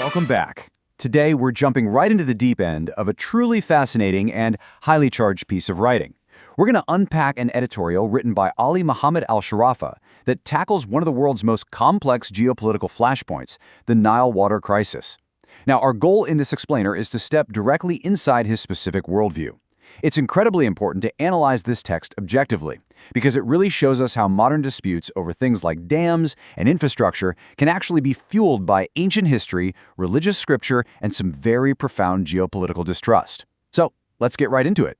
Welcome back. Today, we're jumping right into the deep end of a truly fascinating and highly charged piece of writing. We're going to unpack an editorial written by Ali Mohammed Al-Shurafa that tackles one of the world's most complex geopolitical flashpoints, the Nile water crisis. Now, our goal in this explainer is to step directly inside his specific worldview. It's incredibly important to analyze this text objectively, because it really shows us how modern disputes over things like dams and infrastructure can actually be fueled by ancient history, religious scripture, and some very profound geopolitical distrust. So, let's get right into it.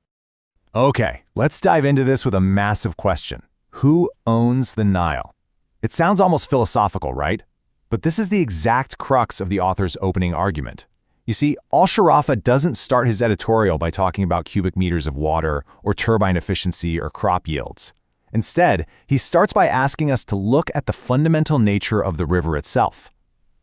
Okay, let's dive into this with a massive question. Who owns the Nile? It sounds almost philosophical, right? But this is the exact crux of the author's opening argument. You see, Al-Shurafa doesn't start his editorial by talking about cubic meters of water or turbine efficiency or crop yields. Instead, he starts by asking us to look at the fundamental nature of the river itself.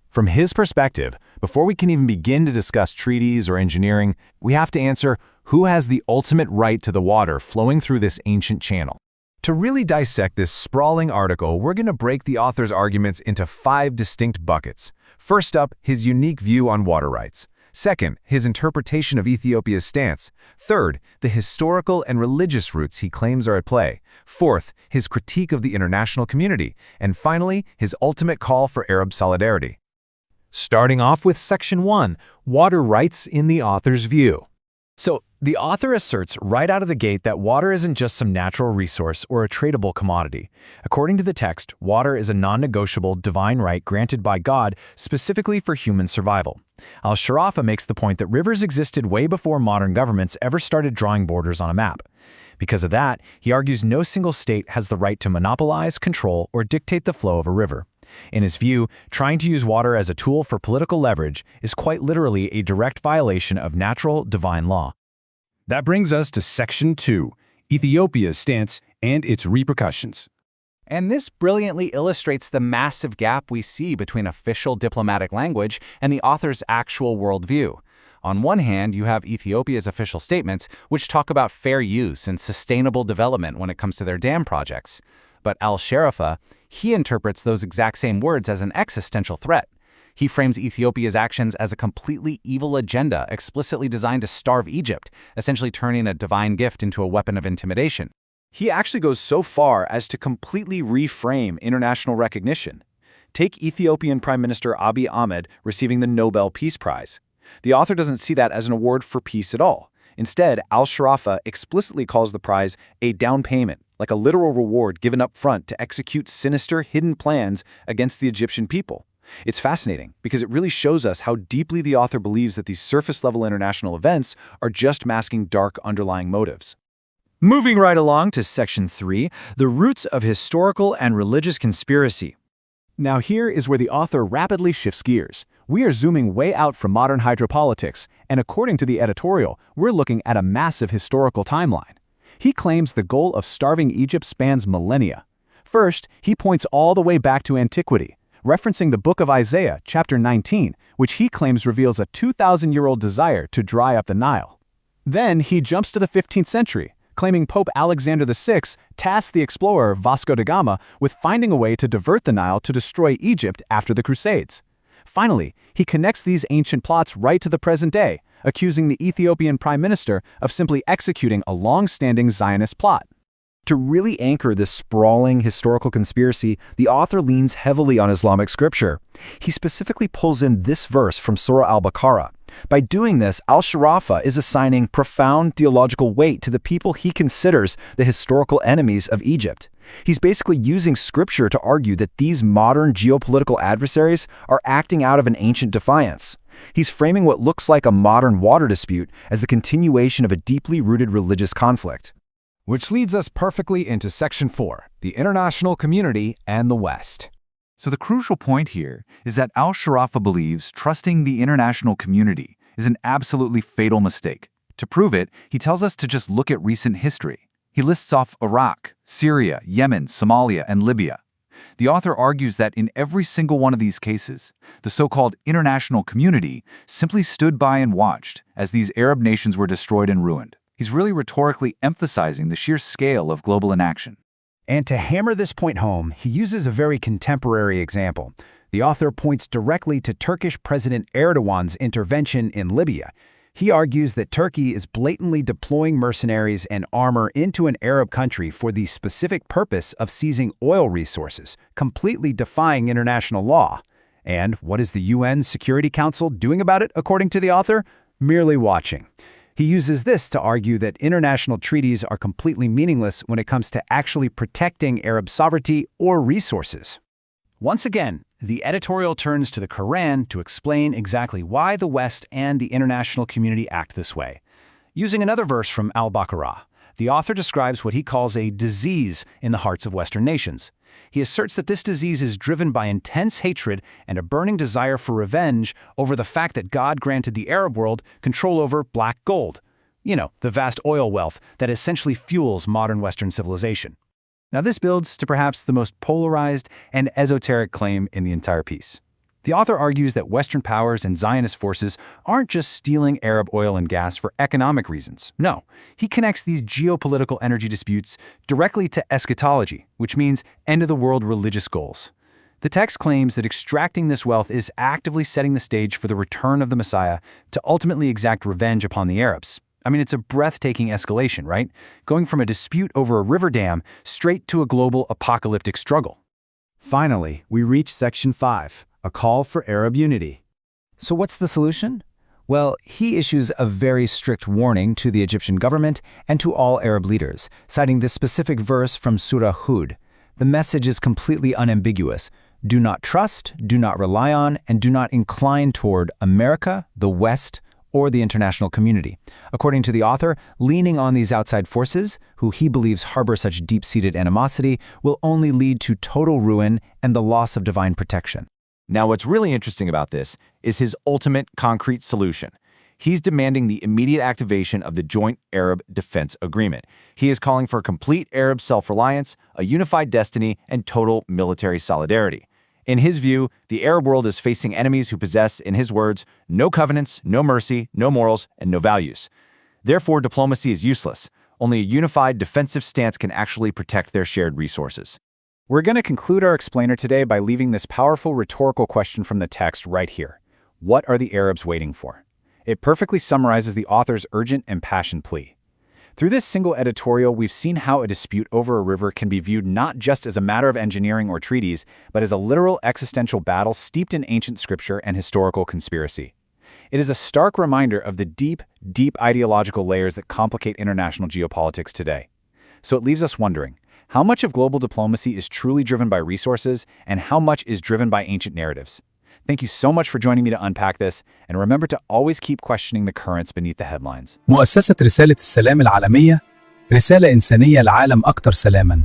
From his perspective, before we can even begin to discuss treaties or engineering, we have to answer who has the ultimate right to the water flowing through this ancient channel. To really dissect this sprawling article, we're going to break the author's arguments into 5 distinct buckets. First up, his unique view on water rights. Second, his interpretation of Ethiopia's stance. Third, the historical and religious roots he claims are at play. Fourth, his critique of the international community. And finally, his ultimate call for Arab solidarity. Starting off with Section 1, Water Rights in the author's view. So, the author asserts right out of the gate that water isn't just some natural resource or a tradable commodity. According to the text, water is a non-negotiable divine right granted by God specifically for human survival. Al-Shurafa makes the point that rivers existed way before modern governments ever started drawing borders on a map. Because of that, he argues no single state has the right to monopolize, control, or dictate the flow of a river. In his view, trying to use water as a tool for political leverage is quite literally a direct violation of natural divine law. That brings us to Section 2, Ethiopia's stance and its repercussions. And this brilliantly illustrates the massive gap we see between official diplomatic language and the author's actual worldview. On one hand, you have Ethiopia's official statements, which talk about fair use and sustainable development when it comes to their dam projects. But Al-Shurafa, he interprets those exact same words as an existential threat. He frames Ethiopia's actions as a completely evil agenda explicitly designed to starve Egypt, essentially turning a divine gift into a weapon of intimidation. He actually goes so far as to completely reframe international recognition. Take Ethiopian Prime Minister Abiy Ahmed receiving the Nobel Peace Prize. The author doesn't see that as an award for peace at all. Instead, Al-Shurafa explicitly calls the prize a down payment, like a literal reward given up front to execute sinister, hidden plans against the Egyptian people. It's fascinating because it really shows us how deeply the author believes that these surface-level international events are just masking dark underlying motives. Moving right along to Section 3, the roots of historical and religious conspiracy. Now here is where the author rapidly shifts gears. We are zooming way out from modern hydropolitics, and according to the editorial, we're looking at a massive historical timeline. He claims the goal of starving Egypt spans millennia. First, he points all the way back to antiquity, referencing the book of Isaiah, chapter 19, which he claims reveals a 2,000-year-old desire to dry up the Nile. Then he jumps to the 15th century, claiming Pope Alexander VI tasked the explorer Vasco da Gama with finding a way to divert the Nile to destroy Egypt after the Crusades. Finally, he connects these ancient plots right to the present day, accusing the Ethiopian prime minister of simply executing a long-standing Zionist plot. To really anchor this sprawling historical conspiracy, the author leans heavily on Islamic scripture. He specifically pulls in this verse from Surah al-Baqarah. By doing this, Al-Shurafa is assigning profound theological weight to the people he considers the historical enemies of Egypt. He's basically using scripture to argue that these modern geopolitical adversaries are acting out of an ancient defiance. He's framing what looks like a modern water dispute as the continuation of a deeply rooted religious conflict. Which leads us perfectly into Section 4, the international community and the West. So the crucial point here is that Al-Shurafa believes trusting the international community is an absolutely fatal mistake. To prove it, he tells us to just look at recent history. He lists off Iraq, Syria, Yemen, Somalia, and Libya. The author argues that in every single one of these cases, the so-called international community simply stood by and watched as these Arab nations were destroyed and ruined. He's really rhetorically emphasizing the sheer scale of global inaction. And to hammer this point home, he uses a very contemporary example. The author points directly to Turkish President Erdogan's intervention in Libya. He argues that Turkey is blatantly deploying mercenaries and armor into an Arab country for the specific purpose of seizing oil resources, completely defying international law. And what is the UN Security Council doing about it, according to the author? Merely watching. He uses this to argue that international treaties are completely meaningless when it comes to actually protecting Arab sovereignty or resources. Once again, the editorial turns to the Quran to explain exactly why the West and the international community act this way. Using another verse from Al-Baqarah, the author describes what he calls a disease in the hearts of Western nations. He asserts that this disease is driven by intense hatred and a burning desire for revenge over the fact that God granted the Arab world control over black gold. You know, the vast oil wealth that essentially fuels modern Western civilization. Now this builds to perhaps the most polarized and esoteric claim in the entire piece. The author argues that Western powers and Zionist forces aren't just stealing Arab oil and gas for economic reasons. No, he connects these geopolitical energy disputes directly to eschatology, which means end-of-the-world religious goals. The text claims that extracting this wealth is actively setting the stage for the return of the Messiah to ultimately exact revenge upon the Arabs. I mean, it's a breathtaking escalation, right? Going from a dispute over a river dam straight to a global apocalyptic struggle. Finally, we reach Section 5, a call for Arab unity. So what's the solution? Well, he issues a very strict warning to the Egyptian government and to all Arab leaders, citing this specific verse from Surah Hud. The message is completely unambiguous. Do not trust, do not rely on, and do not incline toward America, the West, or the international community. According to the author, leaning on these outside forces, who he believes harbor such deep-seated animosity, will only lead to total ruin and the loss of divine protection. Now, what's really interesting about this is his ultimate concrete solution. He's demanding the immediate activation of the Joint Arab Defense Agreement. He is calling for complete Arab self-reliance, a unified destiny, and total military solidarity. In his view, the Arab world is facing enemies who possess, in his words, no covenants, no mercy, no morals, and no values. Therefore, diplomacy is useless. Only a unified defensive stance can actually protect their shared resources. We're going to conclude our explainer today by leaving this powerful rhetorical question from the text right here. What are the Arabs waiting for? It perfectly summarizes the author's urgent and passionate plea. Through this single editorial, we've seen how a dispute over a river can be viewed not just as a matter of engineering or treaties, but as a literal existential battle steeped in ancient scripture and historical conspiracy. It is a stark reminder of the deep, deep ideological layers that complicate international geopolitics today. So it leaves us wondering, how much of global diplomacy is truly driven by resources, and how much is driven by ancient narratives? Thank you so much for joining me to unpack this, and remember to always keep questioning the currents beneath the headlines. مؤسسة رسالة السلام العالمية، رسالة إنسانية لعالم أكثر سلاماً.